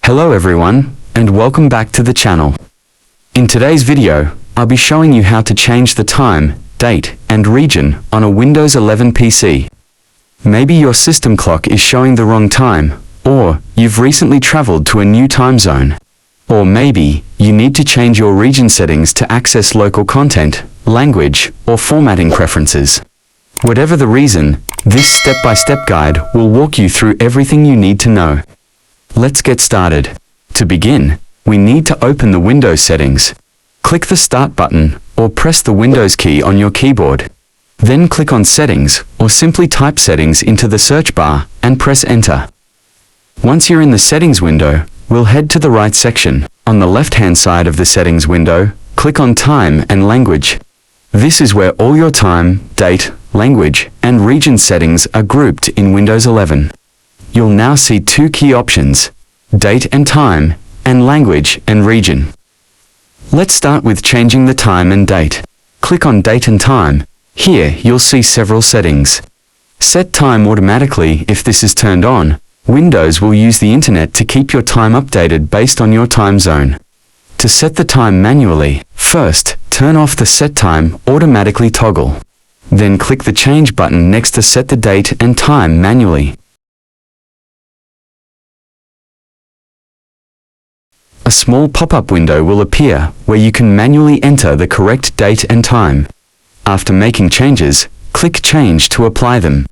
Hello everyone, and welcome back to the channel. In today's video, I'll be showing you how to change the time, date, and region on a Windows 11 PC. Maybe your system clock is showing the wrong time, or you've recently traveled to a new time zone. Or maybe you need to change your region settings to access local content, language, or formatting preferences. Whatever the reason, this step-by-step guide will walk you through everything you need to know. Let's get started. To begin, we need to open the Windows settings. Click the Start button, or press the Windows key on your keyboard. Then click on Settings, or simply type Settings into the search bar, and press Enter. Once you're in the Settings window, we'll head to the right section. On the left-hand side of the Settings window, click on Time and Language. This is where all your time, date, language, and region settings are grouped in Windows 11. You'll now see two key options, date and time, and language and region. Let's start with changing the time and date. Click on Date and Time. Here you'll see several settings. Set time automatically. If this is turned on, Windows will use the internet to keep your time updated based on your time zone. To set the time manually, first, turn off the Set Time Automatically toggle. Then click the Change button next to set the date and time manually. A small pop-up window will appear where you can manually enter the correct date and time. After making changes, click Change to apply them.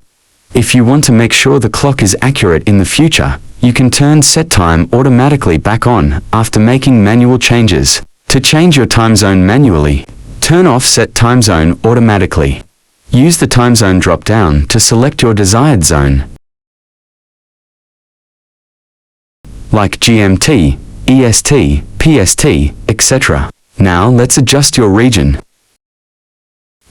If you want to make sure the clock is accurate in the future, you can turn Set Time Automatically back on after making manual changes. To change your time zone manually, turn off Set Time Zone Automatically. Use the time zone drop-down to select your desired zone, like GMT, EST, PST, etc. Now let's adjust your region.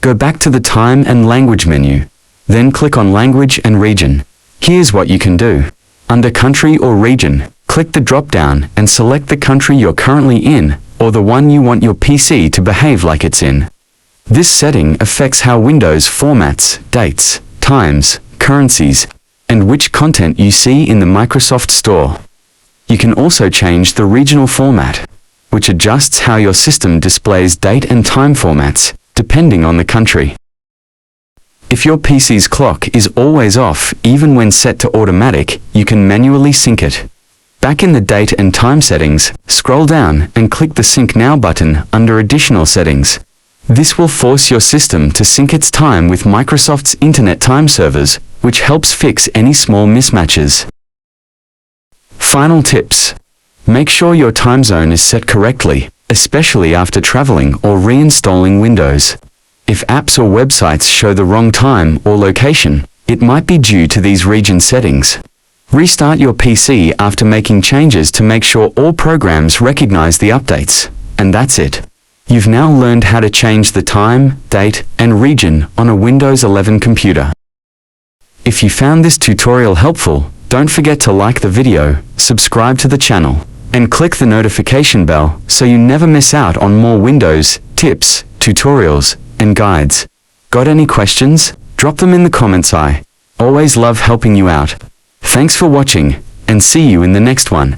Go back to the Time and Language menu. Then click on Language and Region. Here's what you can do. Under Country or Region, click the drop-down and select the country you're currently in, or the one you want your PC to behave like it's in. This setting affects how Windows formats, dates, times, currencies, and which content you see in the Microsoft Store. You can also change the regional format, which adjusts how your system displays date and time formats, depending on the country. If your PC's clock is always off, even when set to automatic, you can manually sync it. Back in the date and time settings, scroll down and click the Sync Now button under Additional Settings. This will force your system to sync its time with Microsoft's Internet time servers, which helps fix any small mismatches. Final tips. Make sure your time zone is set correctly, especially after traveling or reinstalling Windows. If apps or websites show the wrong time or location, it might be due to these region settings. Restart your PC after making changes to make sure all programs recognize the updates. And that's it. You've now learned how to change the time, date, and region on a Windows 11 computer. If you found this tutorial helpful, don't forget to like the video, subscribe to the channel, and click the notification bell so you never miss out on more Windows tips, tutorials, and guides. Got any questions? Drop them in the comments. I always love helping you out. Thanks for watching, and see you in the next one.